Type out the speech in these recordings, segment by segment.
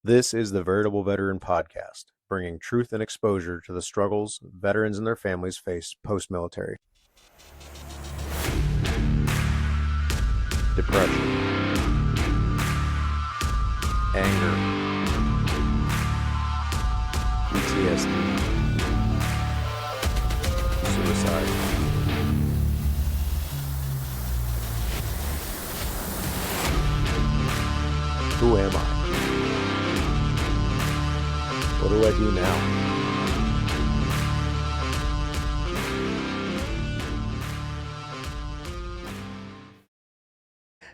This is the Veritable Veteran Podcast, bringing truth and exposure to the struggles veterans and their families face post-military. Depression, anger, PTSD, suicide. Who am I? What do I do now?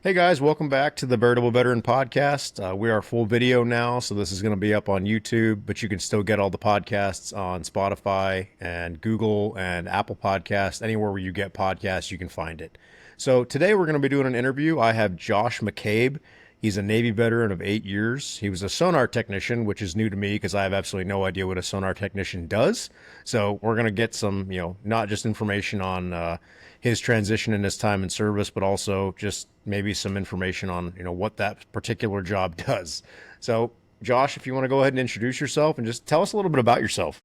Hey guys, welcome back to the Veritable Veteran Podcast. We are full video now, so this is going to be up on YouTube, but you can still get all the podcasts on Spotify and Google and Apple Podcasts. Anywhere where you get podcasts, you can find it. So today we're going to be doing an interview. I have Josh McCabe. He's a Navy veteran of 8 years. He was a sonar technician, which is new to me because I have absolutely no idea what a sonar technician does. So we're going to get some, not just information on his transition in his time in service, but also just maybe some information on, what that particular job does. So, Josh, if you want to go ahead and introduce yourself and just tell us a little bit about yourself.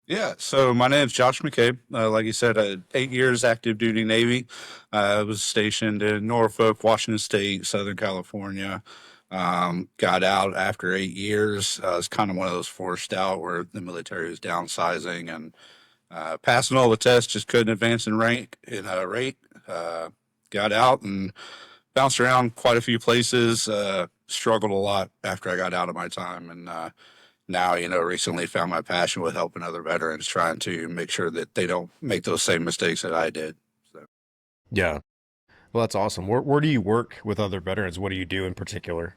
Yeah, so my name is Josh McCabe. Like you said, 8 years active duty Navy. I was stationed in Norfolk, Washington State, Southern California. Got out after 8 years. I was kind of one of those forced out where the military was downsizing and passing all the tests, just couldn't advance in rank in rate. Got out and bounced around quite a few places. Struggled a lot after I got out of my time, and now, recently found my passion with helping other veterans, trying to make sure that they don't make those same mistakes that I did. So. Yeah. Well, that's awesome. Where do you work with other veterans? What do you do in particular?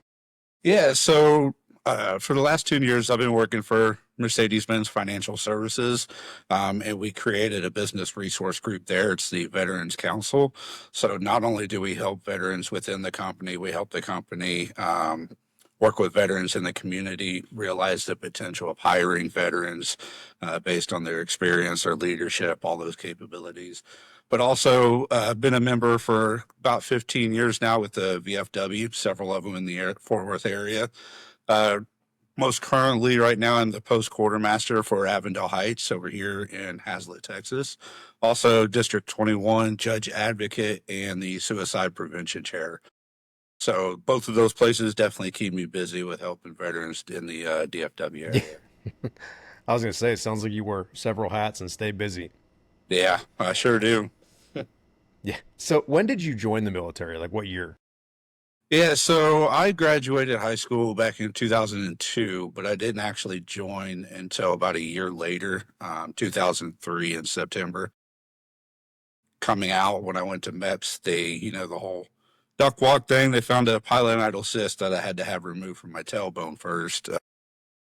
Yeah, so for the last 2 years, I've been working for Mercedes-Benz Financial Services, and we created a business resource group there. It's the Veterans Council. So not only do we help veterans within the company, we help the company work with veterans in the community, realize the potential of hiring veterans based on their experience, their leadership, all those capabilities. But also been a member for about 15 years now with the VFW, several of them in the Fort Worth area. Most currently right now I'm the post quartermaster for Avondale Heights over here in Hazlet, Texas. Also District 21 judge advocate and the suicide prevention chair. So both of those places definitely keep me busy with helping veterans in the DFW area. I was going to say, it sounds like you wear several hats and stay busy. Yeah, I sure do. Yeah. So when did you join the military? Like what year? Yeah, so I graduated high school back in 2002, but I didn't actually join until about a year later, 2003 in September. Coming out when I went to MEPS, the whole duck walk thing, they found a pilonidal cyst that I had to have removed from my tailbone first.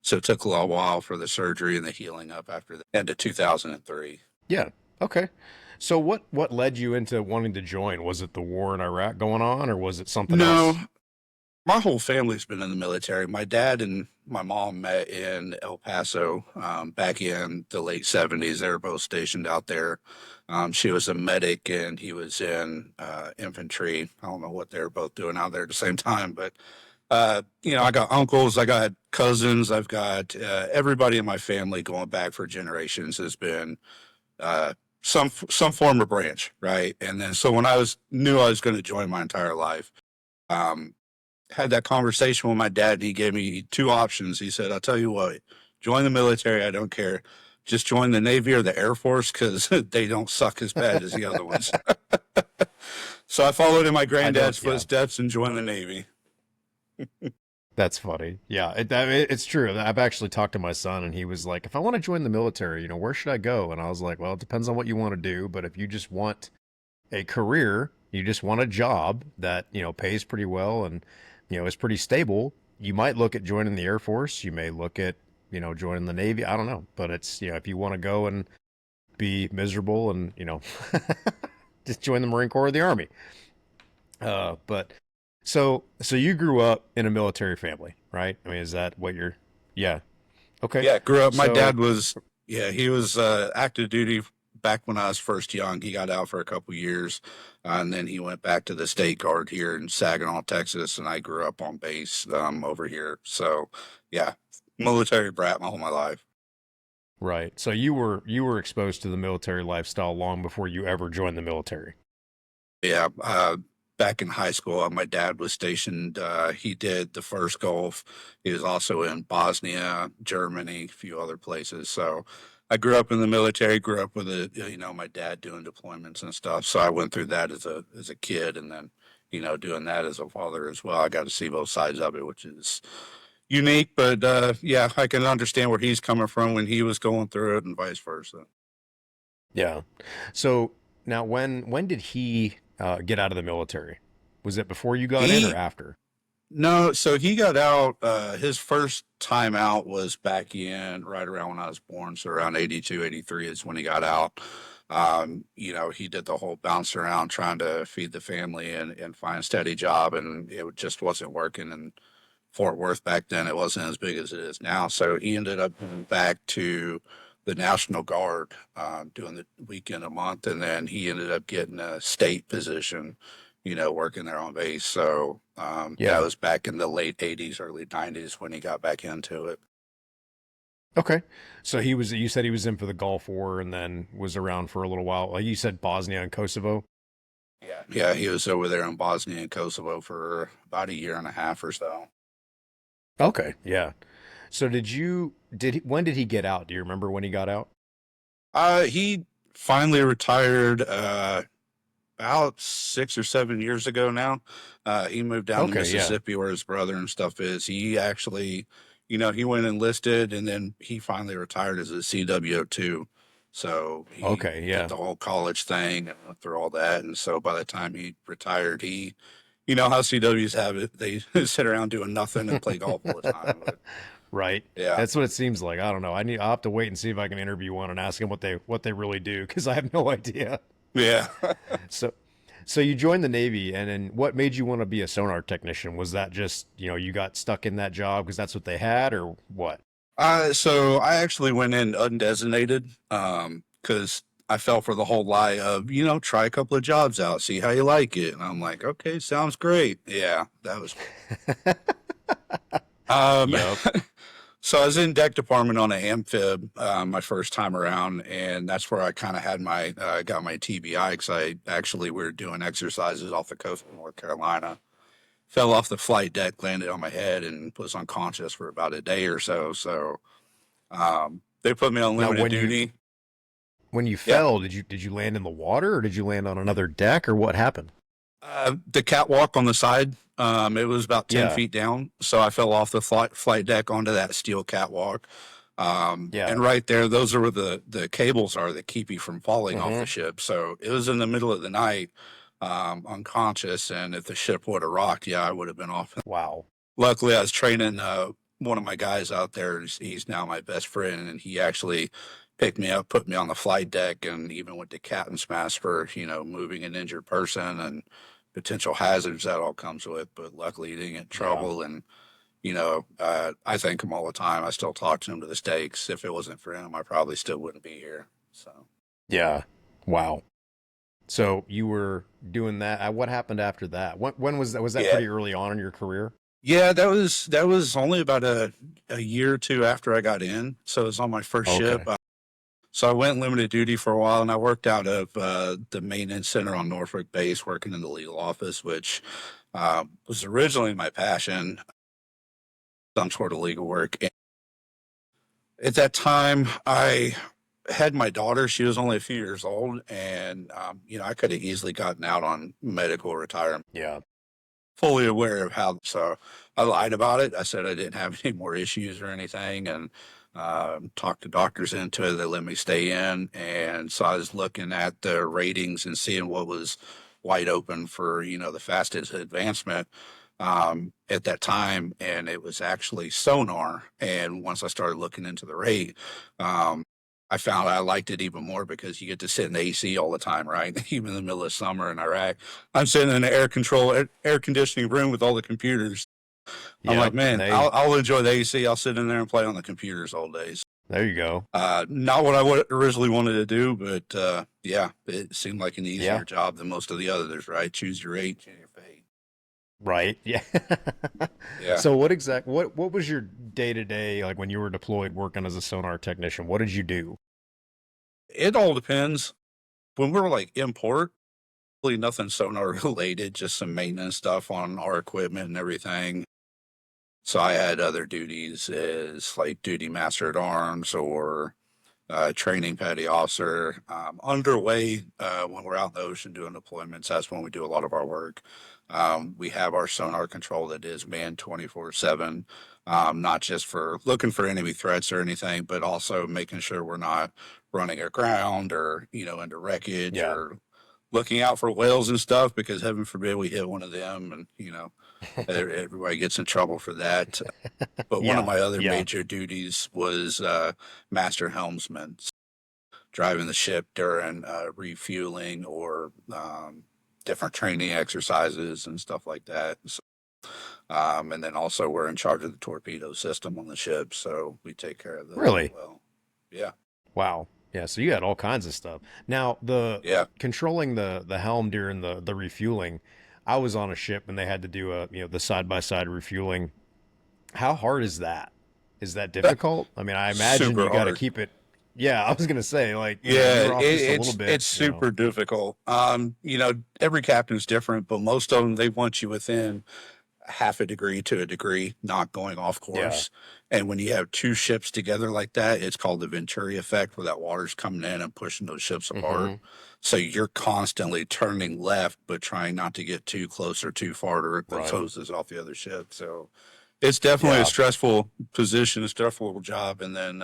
So it took a little while for the surgery and the healing up after the end of 2003. Yeah. Okay. So what led you into wanting to join? Was it the war in Iraq going on, or was it something else? No, my whole family's been in the military. My dad and my mom met in El Paso back in the late 70s. They were both stationed out there. She was a medic and he was in infantry. I don't know what they were both doing out there at the same time, but I got uncles, I got cousins, I've got everybody in my family going back for generations has been some form of branch, right? And then so when knew I was going to join my entire life, had that conversation with my dad, and he gave me two options. He said, "I'll tell you what, join the military. I don't care. Just join the Navy or the Air Force because they don't suck as bad as the other ones." So I followed in my granddad's footsteps and joined the Navy. That's funny. Yeah, it's true. I've actually talked to my son, and he was like, "If I want to join the military, where should I go?" And I was like, "Well, it depends on what you want to do. But if you just want a career, you just want a job that pays pretty well and is pretty stable, you might look at joining the Air Force. You may look at joining the Navy. I don't know, but it's if you want to go and be miserable and just join the Marine Corps or the Army. But so you grew up in a military family, right? I mean, is that what you're? Yeah. Okay. Yeah, grew up. My dad was he was active duty back when I was first young. He got out for a couple years, and then he went back to the State Guard here in Saginaw, Texas, and I grew up on base over here. So, yeah, military brat my whole my life. Right. So you were exposed to the military lifestyle long before you ever joined the military. Yeah, back in high school, my dad was stationed. He did the first Gulf. He was also in Bosnia, Germany, a few other places. So I grew up in the military. Grew up with my dad doing deployments and stuff. So I went through that as a kid, and then doing that as a father as well. I got to see both sides of it, which is unique. But yeah, I can understand where he's coming from when he was going through it, and vice versa. Yeah. So now when did he get out of the military? Was it before you got in or He after? No, so he got out. His first time out was back in right around when I was born. So around 82, 83 is when he got out. He did the whole bounce around trying to feed the family and find a steady job, and it just wasn't working. And Fort Worth back then, it wasn't as big as it is now. So he ended up going back to the National Guard, doing the weekend a month, and then he ended up getting a state position, working there on base. So that Yeah. was back in the late 80s, early 90s when he got back into it. Okay. So you said he was in for the Gulf War and then was around for a little while. Like you said Bosnia and Kosovo. Yeah. Yeah, he was over there in Bosnia and Kosovo for about a year and a half or so. Okay. Yeah. So when did he get out? Do you remember when he got out? He finally retired about 6 or 7 years ago now. He moved down to Okay, yeah. Mississippi where his brother and stuff is. He actually, he went enlisted and then he finally retired as a CW2. So he Okay, did yeah. the whole college thing and went through all that. And so by the time he retired, you know how CWs have it. They sit around doing nothing and play golf all the time. But Right. yeah, That's what it seems like. I don't know. I'll have to wait and see if I can interview one and ask them what they really do because I have no idea. yeah. So so you joined the Navy and then what made you want to be a sonar technician? Was that just, you got stuck in that job because that's what they had or what? So I actually went in undesignated because I fell for the whole lie of, try a couple of jobs out, see how you like it. And I'm like, okay, sounds great. Yeah, that was. Um, Yep. so I was in deck department on an amphib my first time around, and that's where I kind of had my got my TBI because I actually we were doing exercises off the coast of North Carolina. Fell off the flight deck, landed on my head, and was unconscious for about a day or so. So they put me on Now limited duty. when you Yeah. fell, did you land in the water or did you land on another deck or what happened? The catwalk on the side, it was about 10 Yeah. feet down. So I fell off the flight deck onto that steel catwalk. And Yeah. right there, those are where the cables are that keep you from falling off the Hmm. ship. So it was in the middle of the night, unconscious. And if the ship would have rocked, yeah, I would have been off. Wow. Luckily, I was training one of my guys out there. He's now my best friend, and he actually picked me up, put me on the flight deck, and even went to captain's mast for moving an injured person and potential hazards that all comes with. But luckily, he didn't get in Yeah. trouble, and I thank him all the time. I still talk to him to this day. 'Cause if it wasn't for him, I probably still wouldn't be here. So. Yeah. Wow. So you were doing that. What happened after that? When was that? Was that Yeah, pretty early on in your career? yeah, that was only about a year or two after I got in. So it was on my first ship. Okay. So I went limited duty for a while, and I worked out of the maintenance center on Norfolk Base, working in the legal office, which was originally my passion, some sort of legal work. And at that time, I had my daughter. She was only a few years old, and I could have easily gotten out on medical retirement. Yeah. Fully aware of how, so I lied about it. I said I didn't have any more issues or anything, and talked to doctors into it. They let me stay in, and so I was looking at the ratings and seeing what was wide open for the fastest advancement at that time, and it was actually sonar. And once I started looking into the rate, um, I found I liked it even more because you get to sit in the AC all the time, right? Even in the middle of summer in Iraq, I'm sitting in an air conditioning room with all the computers. I'm like, Yep. man, They I'll enjoy the AC. I'll sit in there and play on the computers all day. There you go. Not what I would originally wanted to do, but yeah, it seemed like an Yeah. easier job than most of the others, right? Choose your age and your fate. Right. Yeah. Yeah, So what was your day to day like when you were deployed working as a sonar technician? What did you do? it all depends. When we're like in port, really nothing sonar related, just some maintenance stuff on our equipment and everything. So I had other duties as like duty master at arms or training petty officer. Underway when we're out in the ocean doing deployments, that's when we do a lot of our work. We have our sonar control that is manned 24/7, not just for looking for enemy threats or anything, but also making sure we're not running aground or, into wreckage Yeah. or looking out for whales and stuff because heaven forbid we hit one of them and, everybody gets in trouble for that. But one of Yeah. my other Yeah. major duties was master helmsman, driving the ship during refueling or different training exercises and stuff like that. So, and then also we're in charge of the torpedo system on the ship, so we take care of those as Really? well. Yeah, Wow. Yeah, so you had all kinds of stuff. Now, the yeah. controlling the helm during the refueling, I was on a ship and they had to do the side by side refueling. How hard is that? Is that difficult? I mean, I imagine Super you got to hard. keep it. Yeah, I was gonna say, like, you Yeah, were off just a little bit, it's super difficult. Every captain's different, but most of them they want you within half a degree to a degree, not going off Yeah. course. And when you have two ships together like that, it's called the Venturi effect, where that water's coming in and pushing those ships apart. Mm-hmm. So you're constantly turning left, but trying not to get too close or too far to rip those Right. hoses off the other ship. So it's definitely a Yeah. stressful position, a stressful job. And then,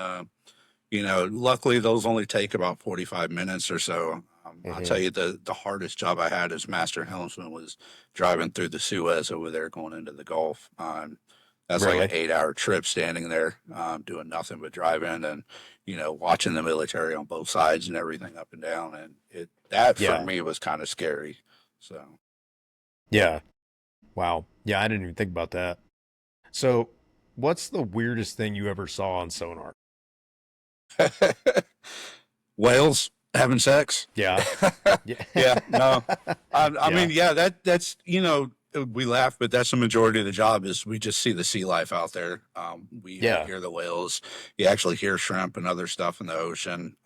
luckily those only take about 45 minutes or so. I'll Mm-hmm. tell you the hardest job I had as master helmsman was driving through the Suez over there going into the Gulf. That's like an Really? 8 hour trip standing there, doing nothing but driving and, watching the military on both sides and everything up and down. And that for Yeah. me was kind of scary. So, Yeah. Wow. Yeah, I didn't even think about that. So, what's the weirdest thing you ever saw on sonar? whales having sex. Yeah. Yeah. Yeah, no, I Yeah. mean, yeah, that's we laugh, but that's the majority of the job is we just see the sea life out there. We Yeah. hear the whales. You actually hear shrimp and other stuff in the ocean.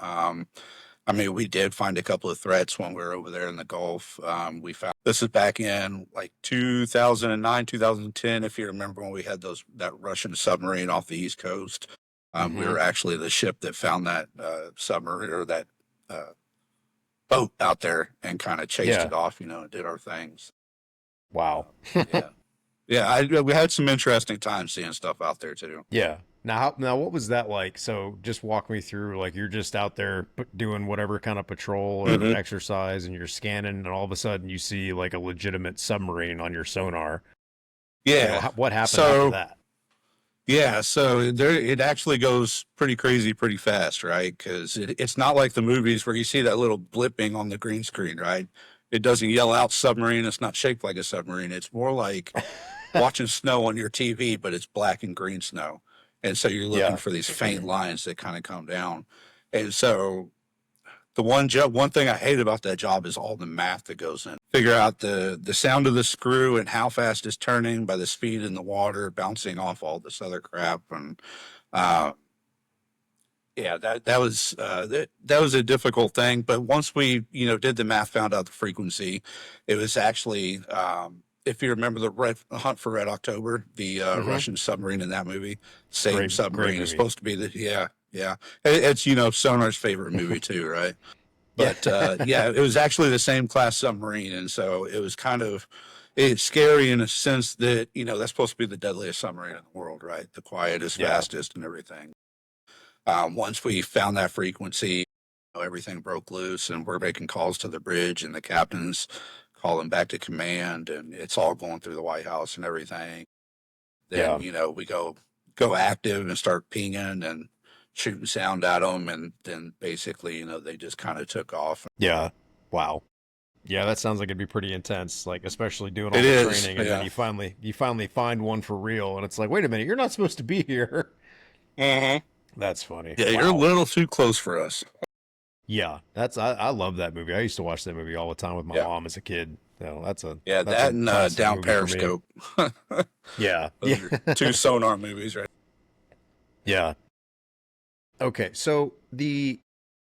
I mean, we did find a couple of threats when we were over there in the Gulf. We found this is back in like 2009, 2010, if you remember when we had that Russian submarine off the East Coast. We Mm-hmm. were actually the ship that found that submarine or that uh, boat out there and kind of chased Yeah. it off, and did our things. Wow. Yeah, yeah. We had some interesting times seeing stuff out there too. Yeah. Now, what was that like? So, just walk me through. Like, you're just out there doing whatever kind of patrol or Hmm. exercise, and you're scanning, and all of a sudden you see like a legitimate submarine on your sonar. Yeah. What happened after So that? so there it actually goes pretty crazy pretty fast, right? Because it's not like the movies where you see that little blipping on the green screen, right? It doesn't yell out submarine. It's not shaped like a submarine. It's more like watching snow on your TV, but it's black and green snow. And so you're looking Yeah. for these faint lines that kind of come down. And so one thing I hate about that job is all the math that goes in. Figure out the sound of the screw and how fast it's turning by the speed in the water, bouncing off all this other crap. And uh, yeah, that was a difficult thing. But once we did the math, found out the frequency, it was actually if you remember Hunt for Red October, the Mm-hmm. Russian submarine in that movie, same Great submarine is movie. supposed to be yeah. It's Sonar's favorite movie too, right? Yeah. But yeah, it was actually the same class submarine, and so it was kind of it's scary in a sense that that's supposed to be the deadliest submarine in the world, right? The quietest, Yeah. fastest, and everything. Once we found that frequency, everything broke loose, and we're making calls to the bridge, and the captain's calling back to command, and it's all going through the White House and everything. Then Yeah. we go active and start pinging and shooting sound at them, and then basically they just kind of took off. Yeah. Wow. Yeah, that sounds like it'd be pretty intense, like especially doing all It the is, training and then yeah. you finally find one for real and it's like, "Wait a minute, you're not supposed to be here." Hmm. That's funny. Yeah, you're a Wow. little too close for us. Yeah, I love that movie. I used to watch that movie all the time with my Yeah. mom as a kid. So Yeah, that's that a and classic Down movie for me. Periscope. Yeah. Those are two Yeah. sonar movies, right? Yeah. Okay, so the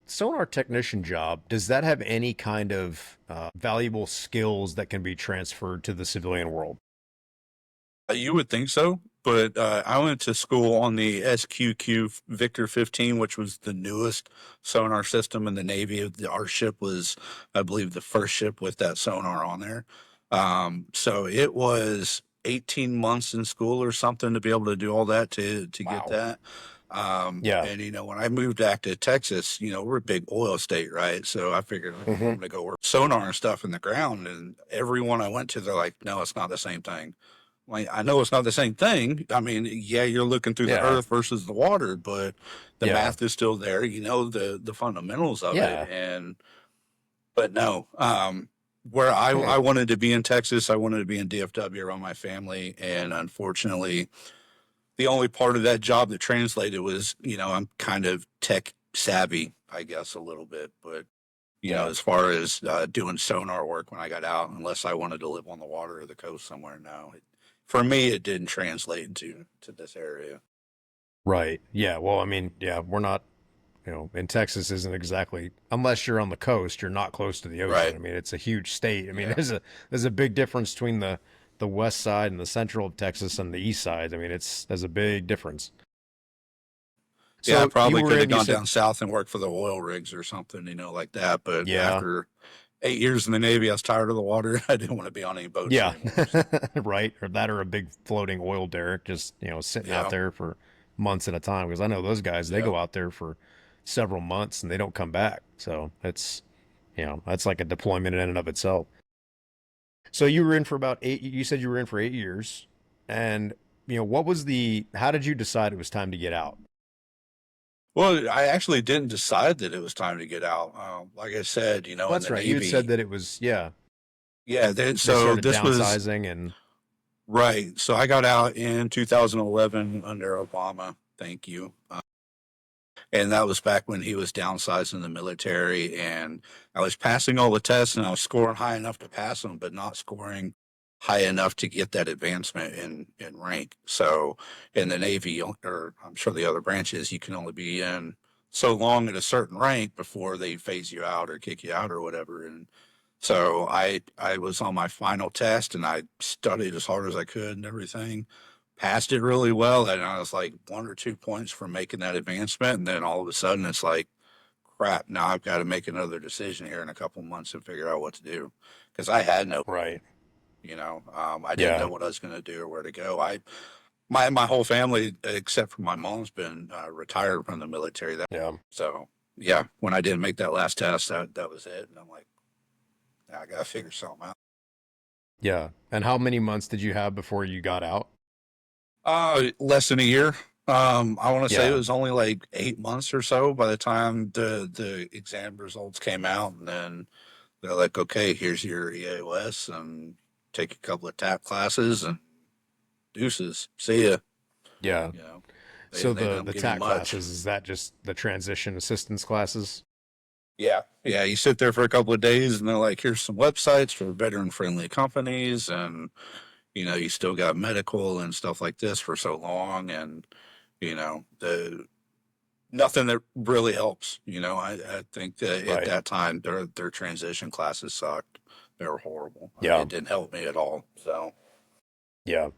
sonar technician job, does that have any kind of valuable skills that can be transferred to the civilian world? You would think so, but I went to school on the SQQ Victor 15, which was the newest sonar system in the Navy. Our ship was, I believe, the first ship with that sonar on there. So it was 18 months in school or something to be able to do all that to get Wow. that. Yeah. And when I moved back to Texas, we're a big oil state, right? So I figured I'm Hmm. going to go work sonar and stuff in the ground. And everyone I went to, they're like, no, it's not the same thing. Like, I know it's not the same thing. I mean, yeah, you're looking through the Yeah. earth versus the water, but the Yeah. math is still there. You know the fundamentals of it, Yeah. and but no, where I Hmm. wanted to be in Texas, I wanted to be in DFW around my family, and unfortunately, the only part of that job that translated was, I'm kind of tech savvy, I guess, a little bit, but Yeah. as far as doing sonar work when I got out, unless I wanted to live on the water or the coast somewhere, no. For me, it didn't translate to this area. Right. Yeah. Well, I mean, yeah, we're not, in Texas isn't exactly, unless you're on the coast, you're not close to the ocean. Right. I mean, it's a huge state. I mean, Yeah. there's a big difference between the west side and the central of Texas and the east side. I mean, there's a big difference. Yeah, I So you probably were could have in, you gone said, down south and worked for the oil rigs or something, like that. But yeah, after 8 years in the Navy, I was tired of the water. I didn't want to be on any boats yeah, anymore. So, right, or that, or a big floating oil derrick, just sitting out yeah. there for months at a time. Because I know those guys, they Yeah. go out there for several months and they don't come back. So that's like a deployment in and of itself. So you were in for about eight. You said you were in for 8 years, and what was the? How did you decide it was time to get out? Well, I actually didn't decide that it was time to get out. Like I said, Well, in that's the right. You had said Navy, that it was, yeah. yeah. They So started this was downsizing, and right. So I got out in 2011 under Obama. Thank you. And that was back when he was downsizing the military. And I was passing all the tests and I was scoring high enough to pass them, but not scoring high enough to get that advancement in rank. So in the Navy, or I'm sure the other branches, you can only be in so long at a certain rank before they phase you out or kick you out or whatever. And so I was on my final test and I studied as hard as I could and everything. Passed it really well, and I was like 1 or 2 points from making that advancement. And then all of a sudden, it's like, crap! Now I've got to make another decision here in a couple months and figure out what to do because I had no, right, I didn't know yeah, what I was going to do or where to go. My whole family, except for my mom's, been retired from the military. yeah, So yeah, when I didn't make that last test, that was it. And I'm like, I got to figure something out. yeah. And how many months did you have before you got out? Less than a year. I want to say it Yeah, was only like 8 months or so by the time the exam results came out, and then they're like, "Okay, here's your EAOS, and take a couple of TAP classes, and deuces, see ya." yeah. You know, So they the don't the give you TAC much. classes, is that just the transition assistance classes? Yeah, yeah. You sit there for a couple of days, and they're like, "Here's some websites for veteran-friendly companies, and you still got medical and stuff like this for so long, and the nothing that really helps. I think that at Right. that time their transition classes sucked. They were horrible. I mean, Yeah. it didn't help me at all. So Yeah.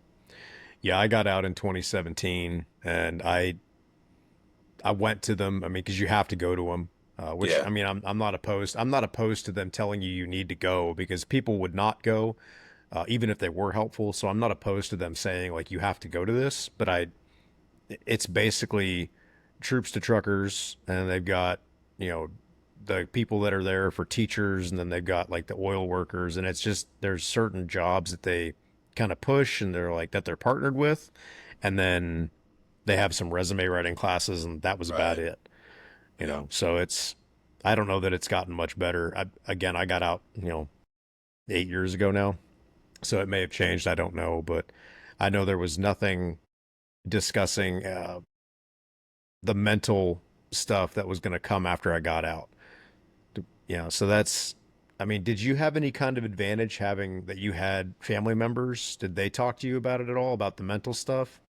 Yeah, I got out in 2017 and I went to them. I mean, because you have to go to them. Which yeah, I mean, I'm not opposed. I'm not opposed to them telling you need to go because people would not go, even if they were helpful. So I'm not opposed to them saying like you have to go to this. But it's basically troops to truckers, and they've got you know the people that are there for teachers, and then they've got like the oil workers, and it's just there's certain jobs that they kind of push, and they're like that they're partnered with, and then they have some resume writing classes, and that was about right, it. yeah. So I don't know that it's gotten much better. Again, I got out 8 years ago now, so it may have changed. I don't know, but I know there was nothing discussing the mental stuff that was going to come after I got out. Yeah, so that's, I mean, did you have any kind of advantage having that you had family members? Did they talk to you about it at all, about the mental stuff?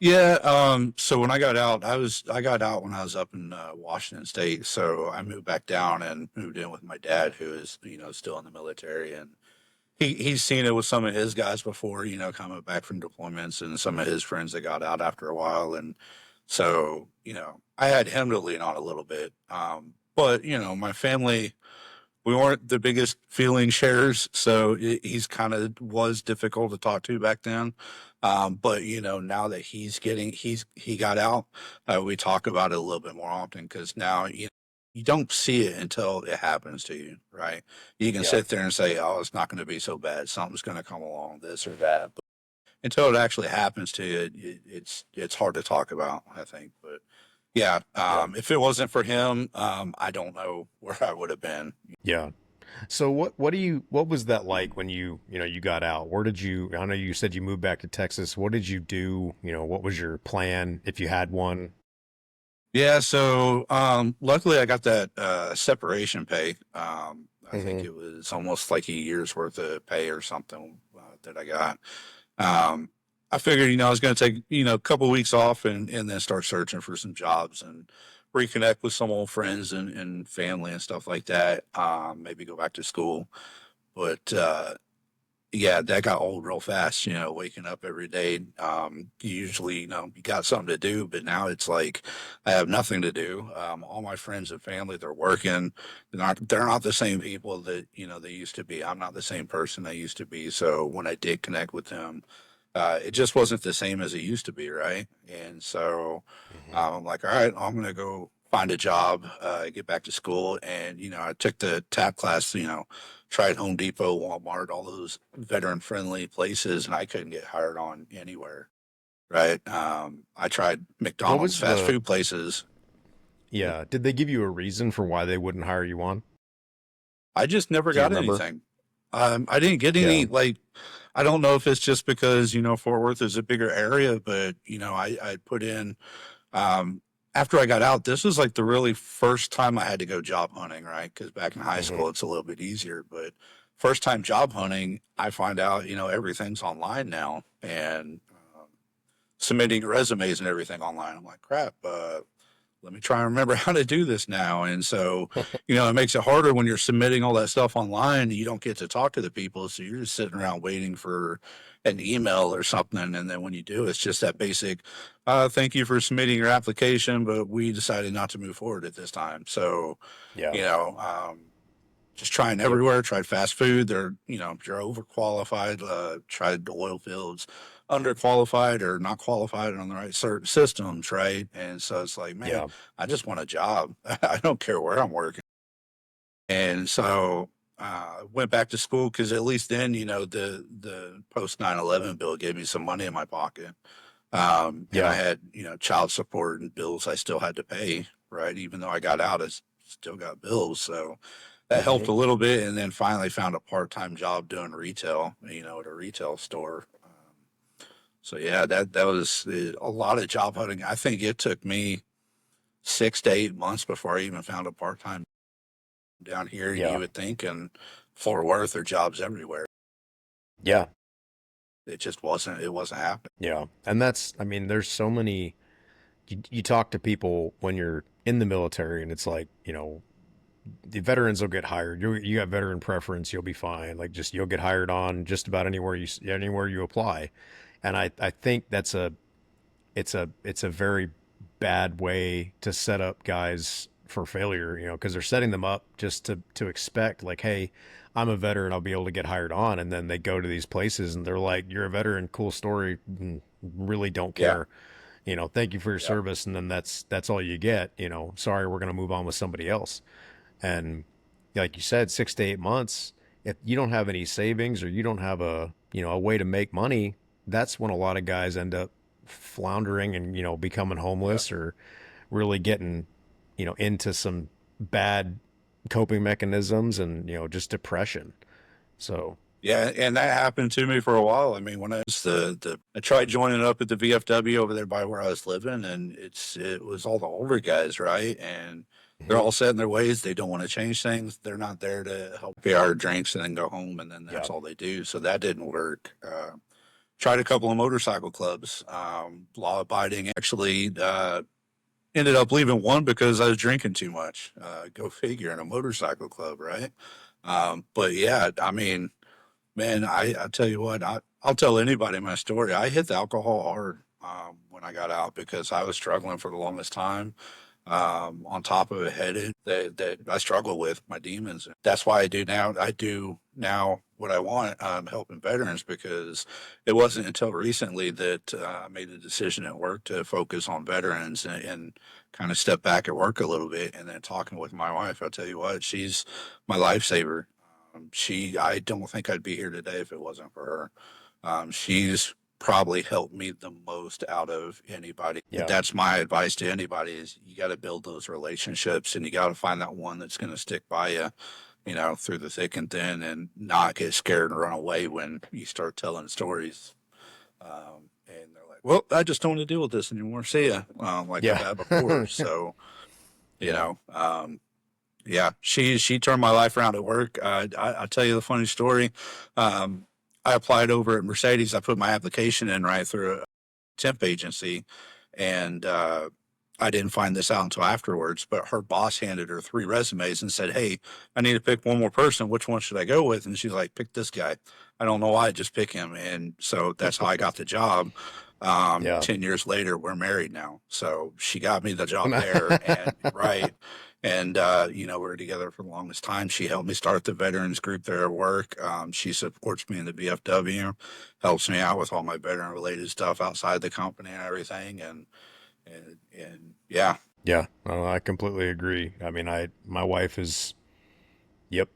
Yeah, so when I got out, I got out when I was up in Washington State. So I moved back down and moved in with my dad, who is, still in the military, and he's seen it with some of his guys before, coming back from deployments, and some of his friends that got out after a while. And so, I had him to lean on a little bit. But my family, we weren't the biggest feeling sharers, so he's kind of was difficult to talk to back then. But now that he got out, we talk about it a little bit more often because now you don't see it until it happens to you, right? You can Yeah. sit there and say, "Oh, it's not going to be so bad. Something's going to come along, this or that." But until it actually happens to you, it's hard to talk about, I think. But yeah, Yeah. if it wasn't for him, I don't know where I would have been. Yeah. So what was that like when you got out? Where did you I know you said you moved back to Texas. What did you do? What was your plan if you had one? Yeah, so luckily I got that separation pay. I think Hmm. it was almost like a year's worth of pay or something that I got. Um, I figured, I was going to take, a couple weeks off and then start searching for some jobs and reconnect with some old friends and family and stuff like that. Maybe go back to school. But yeah, that got old real fast, waking up every day. Usually, you got something to do, but now it's like I have nothing to do. All my friends and family, they're working. They're not the same people that, they used to be. I'm not the same person I used to be. So when I did connect with them, it just wasn't the same as it used to be, right? And so Hmm. I'm like, all right, I'm gonna go find a job, get back to school, and I took the tap class, tried Home Depot, Walmart, all those veteran friendly places, and I couldn't get hired on anywhere. Right. I tried What McDonald's, was fast the food places. Yeah, did they give you a reason for why they wouldn't hire you on? I just never Do you got remember? anything. I didn't get Yeah. any, like, I don't know if it's just because, Fort Worth is a bigger area, but, I put in, um, after I got out, this was like the really first time I had to go job hunting, right? Because back in high Hmm. school, it's a little bit easier. But first time job hunting, I find out, everything's online now and submitting resumes and everything online. I'm like, crap, let me try and remember how to do this now. And so, it makes it harder when you're submitting all that stuff online. You don't get to talk to the people. So you're just sitting around waiting for an email or something. And then when you do, it's just that basic, thank you for submitting your application, but we decided not to move forward at this time. So, Yeah. you know, um, just trying Yep. everywhere. Tried fast food. You're overqualified. Tried the oil fields, underqualified or not qualified on the right certain systems, right? And so it's like, man, Yeah. I just want a job. I don't care where I'm working. And so went back to school because at least then, the post 9/11 bill gave me some money in my pocket. And I Yeah. had, child support and bills I still had to pay, right? Even though I got out, still got bills. So that helped Hmm. a little bit. And then finally found a part-time job doing retail, at a retail store. So yeah, that was a lot of job hunting. I think it took me 6 to 8 months before I even found a part-time down here. You Yeah. would think in Fort Worth, there are jobs everywhere. Yeah. It just wasn't. It wasn't happening. Yeah. And that's, I mean, there's so many, you talk to people when you're in the military and it's like, the veterans will get hired. You got veteran preference, you'll be fine. Like just you'll get hired on just about anywhere you apply. And I think it's a very bad way to set up guys for failure, because they're setting them up just to expect like, hey, I'm a veteran, I'll be able to get hired on, and then they go to these places and they're like, you're a veteran, cool story, really don't Yeah. care, thank you for your Yeah. service, and then that's all you get, sorry, we're gonna move on with somebody else. And like you said, 6 to 8 months, if you don't have any savings or you don't have a way to make money, that's when a lot of guys end up floundering and, becoming Yeah. homeless or really getting, into some bad coping mechanisms and, just depression. So, Yeah, and that happened to me for a while. I mean, when I was I tried joining up at the VFW over there by where I was living, and it was all the older guys, right? And they're Hmm. all set in their ways. They don't want to change things. They're not there to help pay our drinks and then go home, and then Yeah. that's all they do. So that didn't work. Tried a couple of motorcycle clubs, law abiding. Actually, ended up leaving one because I was drinking too much. Go figure in a motorcycle club, right? But yeah, I mean, man, I tell you what, I'll tell anybody my story. I hit the alcohol hard when I got out because I was struggling for the longest time. On top of a headache that I struggle with my demons. That's why I do now. I do now what I want, helping veterans, because it wasn't until recently that I made the decision at work to focus on veterans and kind of step back at work a little bit. And then talking with my wife, I'll tell you what, she's my lifesaver. I don't think I'd be here today if it wasn't for her. She's probably helped me the most out of anybody. Yeah. That's my advice to anybody is you got to build those relationships and you got to find that one that's going to stick by you, through the thick and thin and not get scared and run away when you start telling stories. And they're like, well, I just don't want to deal with this anymore. See ya. Like I've Yeah. had before. So, you Yeah. know, yeah, she turned my life around at work. I'll tell you the funny story. Um, I applied over at Mercedes. I put my application in right through a temp agency, and I didn't find this out until afterwards. But her boss handed her 3 resumes and said, "Hey, I need to pick one more person. Which one should I go with?" And she's like, "Pick this guy." I don't know why, just pick him. And so that's how I got the job. Yeah. 10 years later, we're married now. So she got me the job there, and right. And we were together for the longest time. She helped me start the veterans group there at work. She supports me in the VFW, helps me out with all my veteran related stuff outside the company and everything. And yeah, Yeah. I completely agree. I mean, my wife is, yep.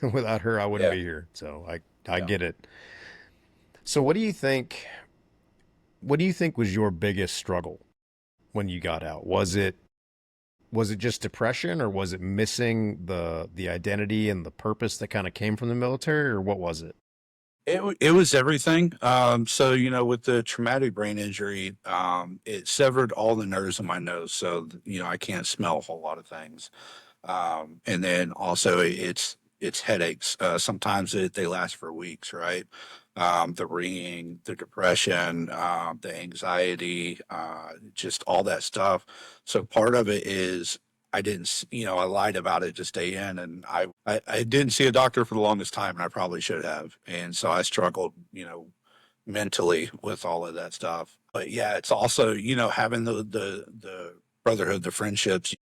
Without her, I wouldn't yeah, be here. So I yeah. get it. So what do you think was your biggest struggle when you got out? Was it just depression, or was it missing the identity and the purpose that kind of came from the military, or what was it? It was everything. So with the traumatic brain injury, it severed all the nerves in my nose, so I can't smell a whole lot of things. And then also it's headaches. Sometimes they last for weeks, right? The ringing, the depression, the anxiety, just all that stuff. So part of it is I didn't, I lied about it to stay in, and I didn't see a doctor for the longest time, and I probably should have. And so I struggled, mentally with all of that stuff. But yeah, it's also, having the brotherhood, the friendships,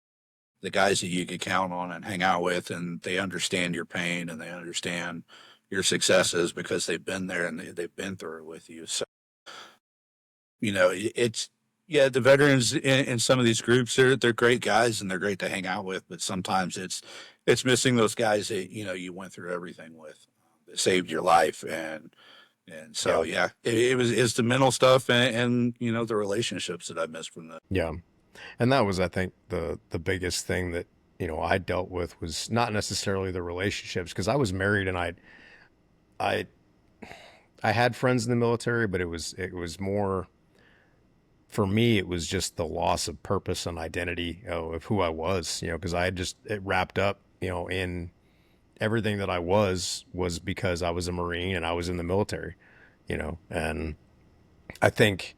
the guys that you could count on and hang out with, and they understand your pain and they understand your successes because they've been there and they've been through it with you. So, it's, yeah, the veterans in some of these groups, they're great guys and they're great to hang out with, but sometimes it's missing those guys that, you went through everything with that saved your life. And so, Yeah. yeah, it's the mental stuff and the relationships that I missed from that. Yeah. And that was, I think, the biggest thing that, I dealt with was not necessarily the relationships, because I was married and I I had friends in the military, but it was more for me, it was just the loss of purpose and identity, of who I was, because I had just it wrapped up, in everything that I was because I was a Marine and I was in the military, and I think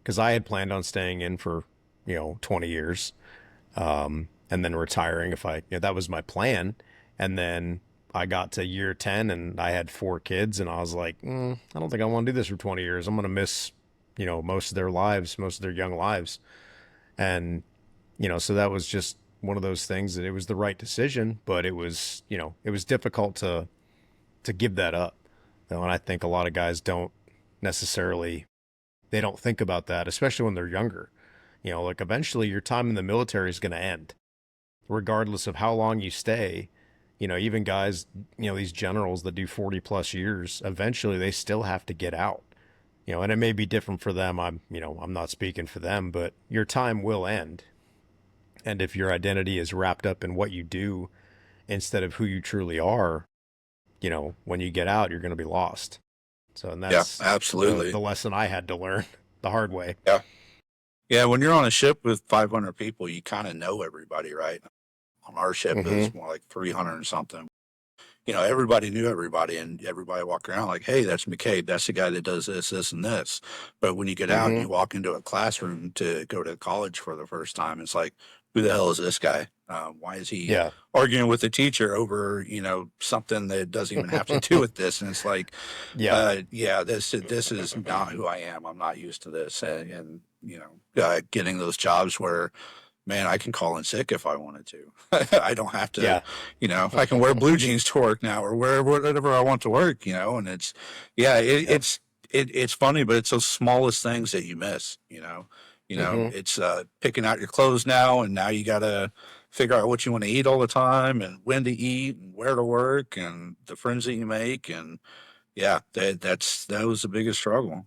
because I had planned on staying in for, 20 years, and then retiring if that was my plan. And then I got to year 10 and I had 4 kids, and I was like, I don't think I want to do this for 20 years. I'm going to miss, most of their lives, most of their young lives. And, so that was just one of those things that it was the right decision, but it was difficult to give that up. And I think a lot of guys don't necessarily, they don't think about that, especially when they're younger. Like eventually your time in the military is going to end, regardless of how long you stay. Even guys, these generals that do 40 plus years, eventually they still have to get out. And it may be different for them. I'm not speaking for them, but your time will end. And if your identity is wrapped up in what you do instead of who you truly are, when you get out, you're going to be lost. So, and Yeah, that's the absolutely. lesson I had to learn the hard way. Yeah. Yeah. When you're on a ship with 500 people, you kind of know everybody, right? On our ship, it Hmm. was more like 300 and something. Everybody knew everybody, and everybody walked around like, hey, that's McCabe. That's the guy that does this, this, and this. But when you get out and Hmm. you walk into a classroom to go to college for the first time, it's like, who the hell is this guy? Why is he Yeah. arguing with the teacher over, something that doesn't even have to do with this? And it's like, Yeah. yeah, this is not who I am. I'm not used to this. And getting those jobs where man, I can call in sick if I wanted to. I don't have to, Yeah. I can wear blue jeans to work now or wear whatever I want to work, and it's, yeah, Yep. it's funny, but it's those smallest things that you miss, Hmm. it's picking out your clothes now, and now you got to figure out what you want to eat all the time and when to eat and where to work and the friends that you make. And yeah, that was the biggest struggle.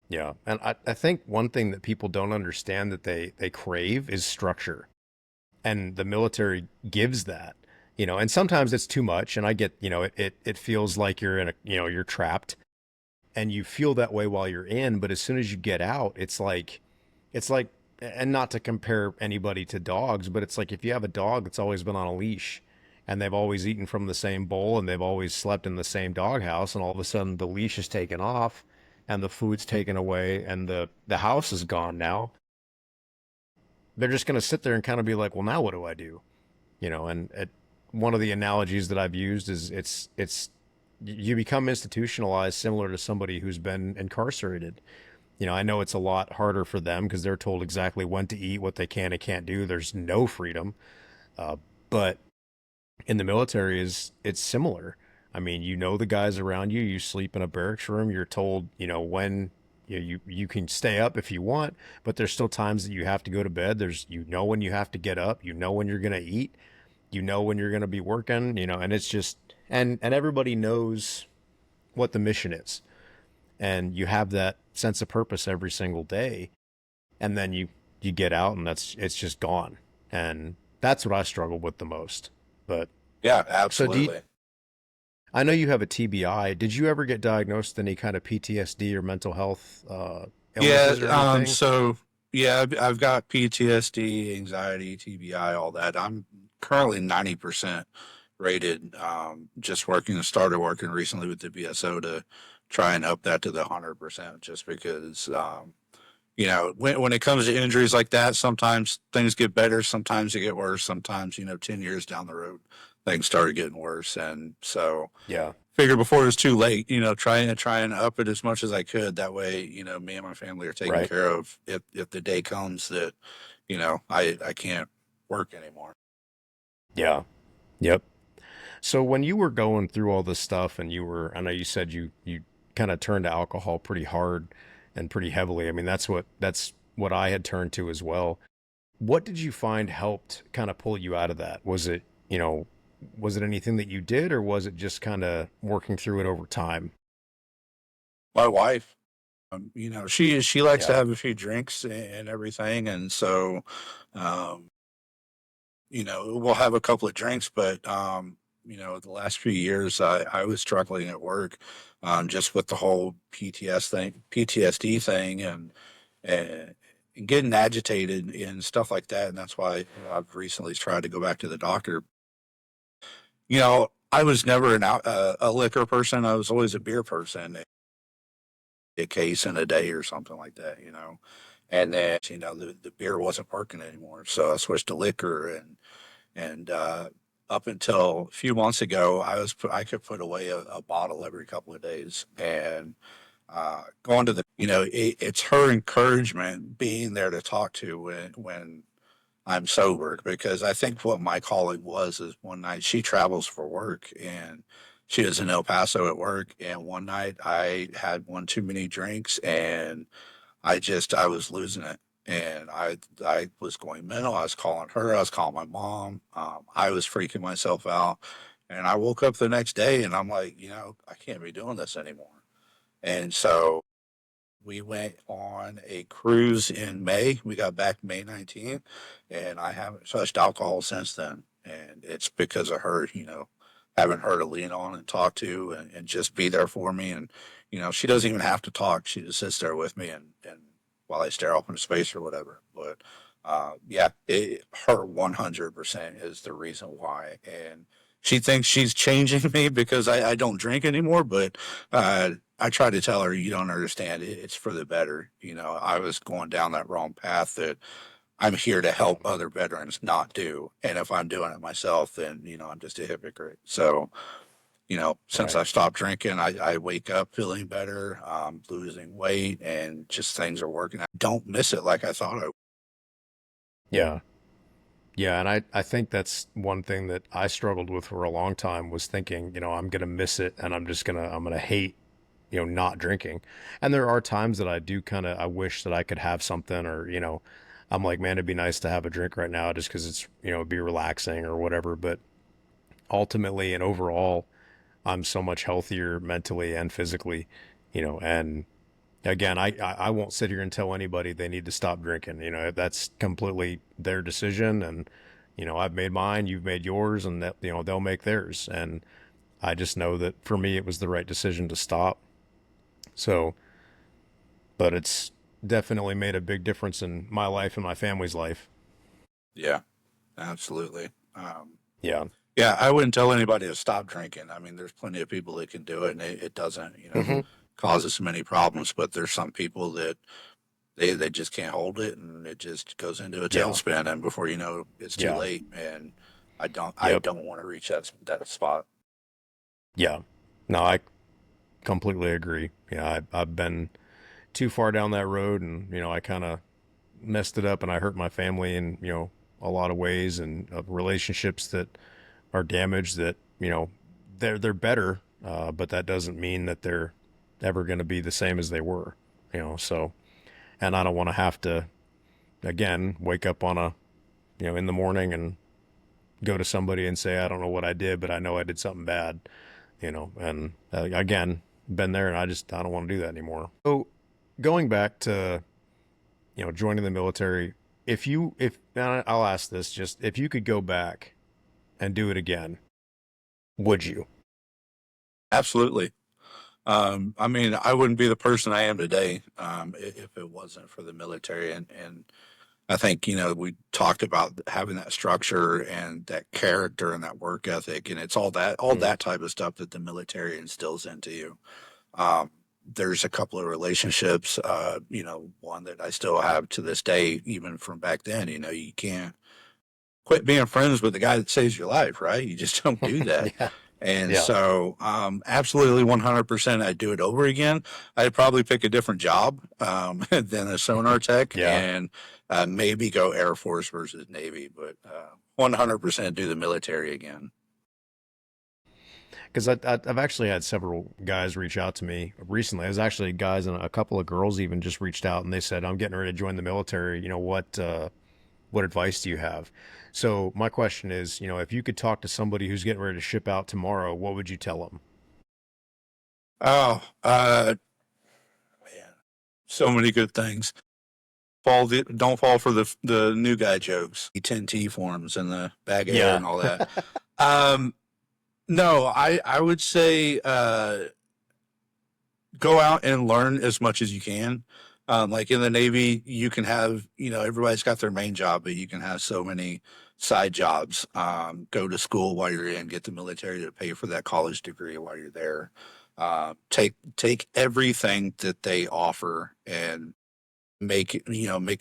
Yeah. And I think one thing that people don't understand that they crave is structure. And the military gives that, and sometimes it's too much. And I get, it feels like you're in a, you're trapped and you feel that way while you're in. But as soon as you get out, it's like, and not to compare anybody to dogs, but it's like if you have a dog that's always been on a leash and they've always eaten from the same bowl and they've always slept in the same doghouse, and all of a sudden the leash is taken off and the food's taken away and the house is gone now, they're just going to sit there and kind of be like, well, now what do I do? And one of the analogies that I've used is it's you become institutionalized similar to somebody who's been incarcerated. I know it's a lot harder for them because they're told exactly when to eat, what they can and can't do. There's no freedom. But in the military is it's similar. I mean, the guys around you. You sleep in a barracks room. You're told, when you can stay up if you want, but there's still times that you have to go to bed. There's when you have to get up. When you're gonna eat. When you're gonna be working. And it's just and everybody knows what the mission is, and you have that sense of purpose every single day. And then you get out, and it's just gone. And that's what I struggle with the most. But Yeah, so absolutely. I know you have a TBI. Did you ever get diagnosed with any kind of PTSD or mental health Yeah. illnesses or anything? So yeah, I've got PTSD, anxiety, TBI, all that. I'm currently 90% rated. Just working, started working recently with the BSO to try and up that to the 100%, just because, when it comes to injuries like that, sometimes things get better, sometimes they get worse, sometimes, 10 years down the road, things started getting worse. And so, Yeah. figure before it was too late, try and up it as much as I could. That way, me and my family are taken Right. care of if the day comes that, I can't work anymore. Yeah. Yep. So when you were going through all this stuff and I know you said you kind of turned to alcohol pretty hard and pretty heavily. I mean, that's what I had turned to as well. What did you find helped kind of pull you out of that? Was it anything that you did, or was it just kind of working through it over time? My wife, she likes to Yeah. have a few drinks and everything. And so, um, we'll have a couple of drinks, but, the last few years I was struggling at work, just with the whole PTSD thing, and getting agitated and stuff like that. And that's why I've recently tried to go back to the doctor. I was never a liquor person. I was always a beer person, a case in a day or something like that. And then, the beer wasn't working anymore. So I switched to liquor, and up until a few months ago, I could put away a bottle every couple of days. And going to it's her encouragement being there to talk to when I'm sober, because I think what my calling was is one night she travels for work, and she is in El Paso at work. And one night I had one too many drinks, and I was losing it. And I was going mental. I was calling her. I was calling my mom. I was freaking myself out. And I woke up the next day and I'm like, I can't be doing this anymore. And so we went on a cruise in May. We got back May 19th, and I haven't touched alcohol since then. And it's because of her, having her to lean on and talk to and just be there for me. And, she doesn't even have to talk. She just sits there with me and while I stare off into space or whatever. But yeah, her 100% is the reason why. And she thinks she's changing me because I don't drink anymore. But I try to tell her, you don't understand. It's for the better. I was going down that wrong path that I'm here to help other veterans not do. And if I'm doing it myself, then, I'm just a hypocrite. So, since Right. I stopped drinking, I wake up feeling better, losing weight, and just things are working. I don't miss it like I thought I would. Yeah. Yeah, and I think that's one thing that I struggled with for a long time was thinking, I'm gonna miss it and I'm gonna hate, not drinking. And there are times that I do I wish that I could have something or, I'm like, man, it'd be nice to have a drink right now just because it's, it'd be relaxing or whatever. But ultimately and overall, I'm so much healthier mentally and physically, and again, I won't sit here and tell anybody they need to stop drinking. That's completely their decision. And, I've made mine, you've made yours, and that, they'll make theirs. And I just know that for me, it was the right decision to stop. So, but it's definitely made a big difference in my life and my family's life. Yeah, absolutely. Yeah. Yeah, I wouldn't tell anybody to stop drinking. I mean, there's plenty of people that can do it, and it doesn't, Hmm. cause us many problems. But there's some people that they just can't hold it, and it just goes into a Yeah. tailspin, and before you know, it's too Yeah. late. And I Yep. don't want to reach that spot. Yeah. No, I completely agree. Yeah. I've been too far down that road and, I kind of messed it up and I hurt my family in, a lot of ways and relationships that are damaged that, they're better, but that doesn't mean that they're ever going to be the same as they were, so, and I don't want to have to, again, wake up on in the morning and go to somebody and say, I don't know what I did, but I know I did something bad, and again, been there and I don't want to do that anymore. So going back to, joining the military, if and I'll ask this, just if you could go back and do it again, would you? Absolutely. I mean, I wouldn't be the person I am today if it wasn't for the military. And I think, we talked about having that structure and that character and that work ethic, and it's all Mm. that type of stuff that the military instills into you. Um, there's a couple of relationships, one that I still have to this day, even from back then. You can't quit being friends with the guy that saves your life, right? You just don't do that. Yeah. And Yeah. so, absolutely 100%, I'd do it over again. I'd probably pick a different job than a sonar tech Yeah. and maybe go Air Force versus Navy, but 100% do the military again. Because I've actually had several guys reach out to me recently. There's actually guys and a couple of girls even just reached out and they said, I'm getting ready to join the military. What advice do you have? So my question is, if you could talk to somebody who's getting ready to ship out tomorrow, what would you tell them? Oh, man, so many good things. Don't fall for the new guy jokes, the 10T forms and the bag of air Yeah. and all that. Um, no, I would say go out and learn as much as you can. Like in the Navy, you can have, everybody's got their main job, but you can have so many side jobs. Go to school while you're in, get the military to pay for that college degree while you're there. Take everything that they offer and make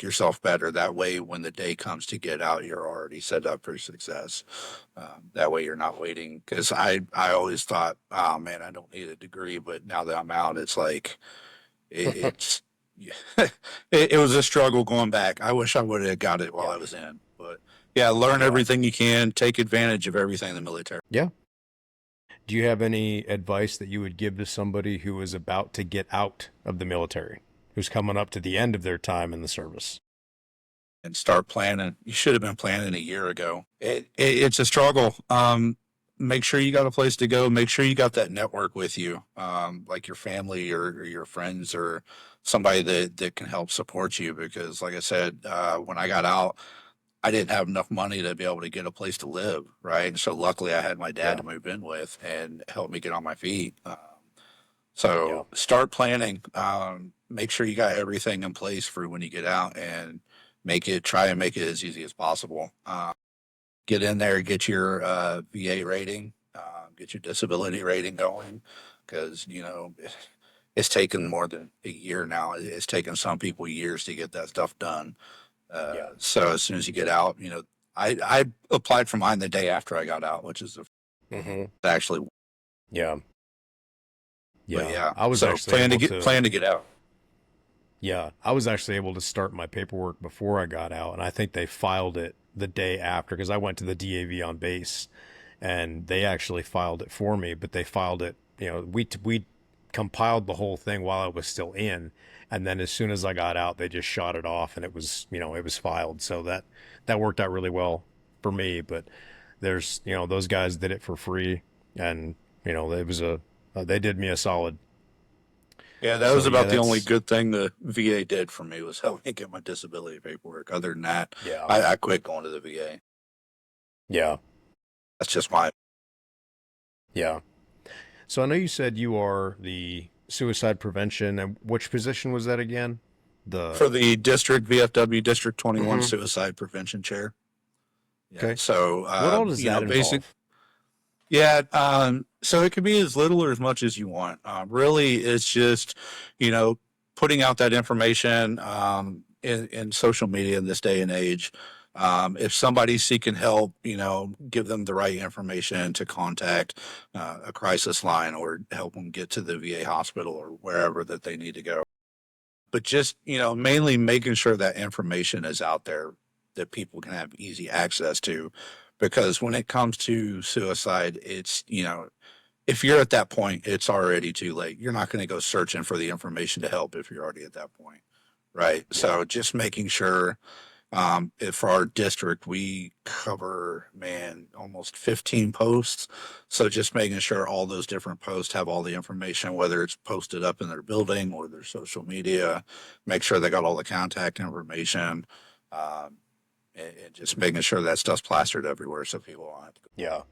yourself better. That way, when the day comes to get out, you're already set up for success. That way, you're not waiting. Because I always thought, oh man, I don't need a degree, but now that I'm out, it's like it's it was a struggle going back. I wish I would have got it while Yeah. I was in, but yeah, learn Yeah. everything you can, take advantage of everything in the military, Yeah. Do you have any advice that you would give to somebody who is about to get out of the military, who's coming up to the end of their time in the service? and start planning. You should have been planning a year ago. It's a struggle. Make sure you got a place to go. Make sure you got that network with you, like your family or your friends or somebody that can help support you. Because, like I said, when I got out, I didn't have enough money to be able to get a place to live, right? And so luckily I had my dad Yeah. to move in with and help me get on my feet. Yeah. So start planning. Make sure you got everything in place for when you get out, and try and make it as easy as possible. Get in there, get your VA rating, get your disability rating going, because it's taken more than a year now. It's taken some people years to get that stuff done. Yeah. So as soon as you get out, I applied for mine the day after I got out, which is Hmm. actually, Yeah. but Yeah. yeah. I was So actually able to, plan to get out. yeah, I was actually able to start my paperwork before I got out. And I think they filed it the day after because I went to the DAV on base and they actually filed it for me, but they filed it, we compiled the whole thing while I was still in. And then as soon as I got out, they just shot it off and it was filed. So that worked out really well for me. But there's, those guys did it for free and, it was they did me a solid. Yeah, that was So yeah, about the only that's, good thing the VA did for me was help me get my disability paperwork. Other than that, yeah, I quit going to the VA. yeah, That's just my yeah. So I know you said you are the suicide prevention, and which position was that again? The for the district VFW District 21 Mhm. suicide prevention chair. Yeah. Okay. So, What all does that basic. involve? Yeah. So it can be as little or as much as you want. Really, it's just, you know, putting out that information in social media in this day and age. If somebody's seeking help, give them the right information to contact a crisis line or help them get to the VA hospital or wherever that they need to go. But just, mainly making sure that information is out there that people can have easy access to. Because when it comes to suicide, it's, if you're at that point, it's already too late. You're not going to go searching for the information to help if you're already at that point. Right. Yeah. So just making sure for our district, we cover, man, almost 15 posts. So just making sure all those different posts have all the information, whether it's posted up in their building or their social media, make sure they got all the contact information, um, and just making sure that stuff's plastered everywhere so people don't have to go. Yeah.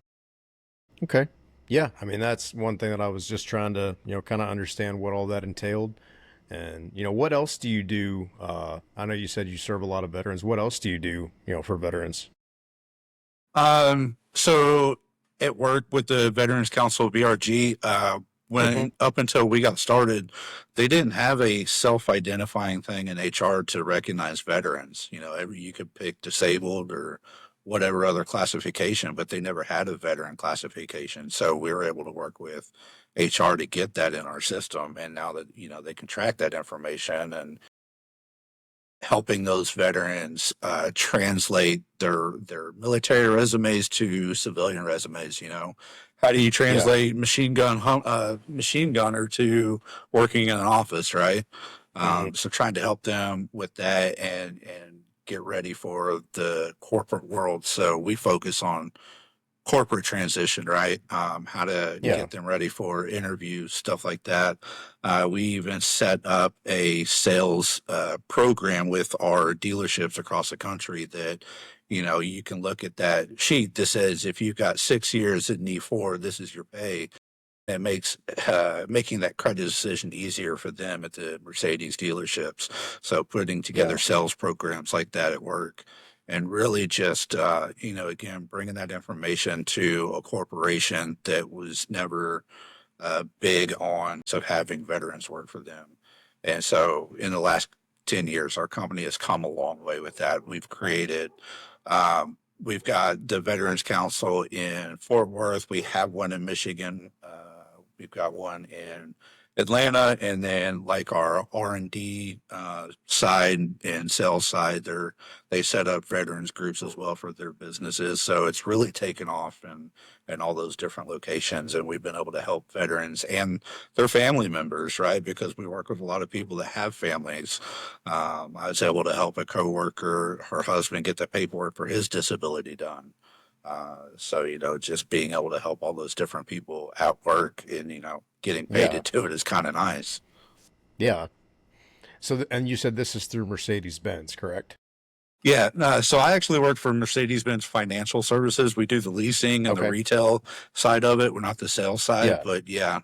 Okay. Yeah. I mean, that's one thing that I was just trying to, kind of understand what all that entailed. And, what else do you do? I know you said you serve a lot of veterans. What else do you do, for veterans? So at work with the Veterans Council VRG, Hmm. when up until we got started, they didn't have a self-identifying thing in HR to recognize veterans. You could pick disabled or whatever other classification, but they never had a veteran classification. So we were able to work with HR to get that in our system. And now that, they can track that information and helping those veterans translate their military resumes to civilian resumes. How do you Yeah. translate machine gunner to working in an office, right? Hmm. So trying to help them with that and get ready for the corporate world. So we focus on corporate transition, right? How to Yeah. get them ready for interviews, stuff like that. We even set up a sales program with our dealerships across the country that, you can look at that sheet that says if you've got 6 years at E4, this is your pay. It makes making that credit decision easier for them at the Mercedes dealerships. So putting together Yeah. sales programs like that at work, and really just again bringing that information to a corporation that was never big on so having veterans work for them. And so in the last 10 years, our company has come a long way with that. We've got the Veterans Council in Fort Worth. We have one in Michigan. We've got one in Atlanta, and then like our R&D side and sales side, they set up veterans groups as well for their businesses. So it's really taken off in all those different locations, and we've been able to help veterans and their family members, right? Because we work with a lot of people that have families. I was able to help a coworker, her husband, get the paperwork for his disability done. So, just being able to help all those different people at work and, getting paid to Yeah. do it is kind of nice. Yeah. So, and you said this is through Mercedes Benz, correct? Yeah, so I actually work for Mercedes-Benz Financial Services. We do the leasing and the Okay. retail side of it. We're not the sales side, Yeah. but yeah,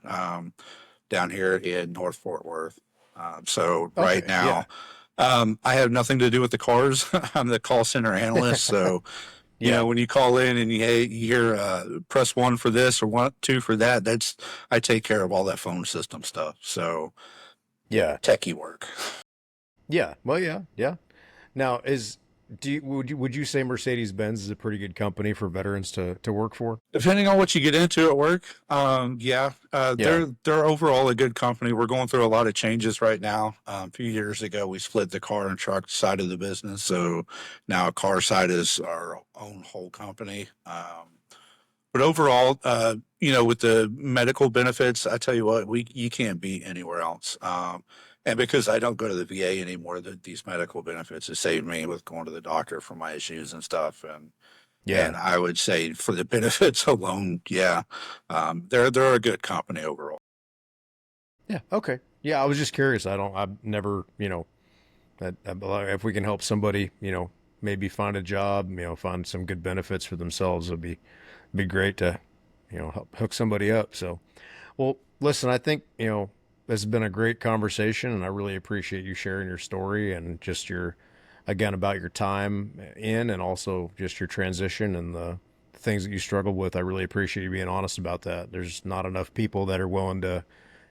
down here in North Fort Worth. So right Okay. Yeah. now, I have nothing to do with the cars. I'm the call center analyst. So, Yeah. when you call in and you hear press one for this or one, two for that, I take care of all that phone system stuff. So Yeah. techie work. Yeah. Well, yeah. Yeah. Now, would you say Mercedes Benz is a pretty good company for veterans to work for? Depending on what you get into at work, yeah, Yeah. they're overall a good company. We're going through a lot of changes right now. A few years ago, we split the car and truck side of the business, so now car side is our own whole company. But overall, with the medical benefits, I tell you what, we you can't beat anywhere else. And because I don't go to the VA anymore, these medical benefits have saved me with going to the doctor for my issues and stuff. And Yeah. I would say for the benefits alone, yeah, they're a good company overall. Yeah. Okay. Yeah. I was just curious. I've never, if we can help somebody, maybe find a job, find some good benefits for themselves, be great to, help hook somebody up. So, well, listen, I think, this has been a great conversation, and I really appreciate you sharing your story and just again, about your time in and also just your transition and the things that you struggled with. I really appreciate you being honest about that. There's not enough people that are willing to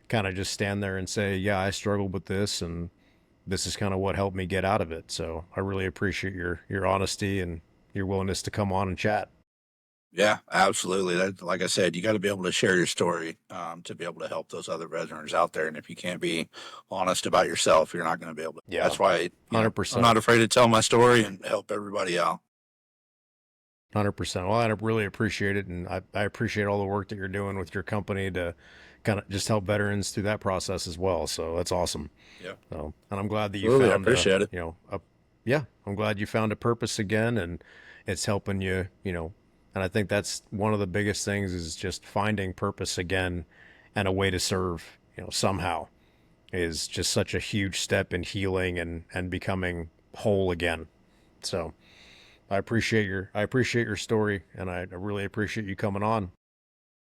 kind of just stand there and say, yeah, I struggled with this and this is kind of what helped me get out of it. So I really appreciate your honesty and your willingness to come on and chat. Yeah, absolutely. That, like I said, you got to be able to share your story to be able to help those other veterans out there. And if you can't be honest about yourself, you're not going to be able to. Yeah, That's why, I'm 100%. not afraid to tell my story and help everybody out. 100%. Well, I really appreciate it. And I appreciate all the work that you're doing with your company to kind of just help veterans through that process as well. So that's awesome. Yeah, So, and I'm glad that you absolutely. I found appreciate it. yeah, I'm glad you found a purpose again and it's helping you, and I think that's one of the biggest things is just finding purpose again and a way to serve, somehow is just such a huge step in healing and becoming whole again. So I appreciate your story and I really appreciate you coming on.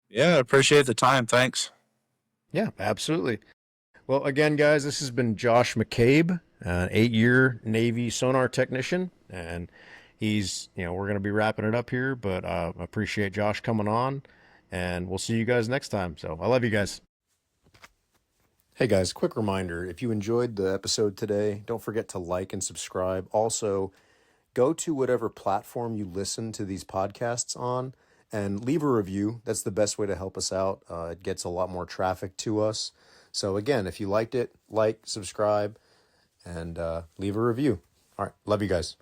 Yeah, I appreciate the time. Thanks. Yeah, absolutely. Well, again, guys, this has been Josh McCabe, an 8-year Navy sonar technician, and we're going to be wrapping it up here, but I appreciate Josh coming on, and we'll see you guys next time. So I love you guys. Hey guys, quick reminder, if you enjoyed the episode today, don't forget to like and subscribe. Also, go to whatever platform you listen to these podcasts on and leave a review. That's the best way to help us out. It gets a lot more traffic to us. So again, if you liked it, like, subscribe, and leave a review. All right, love you guys.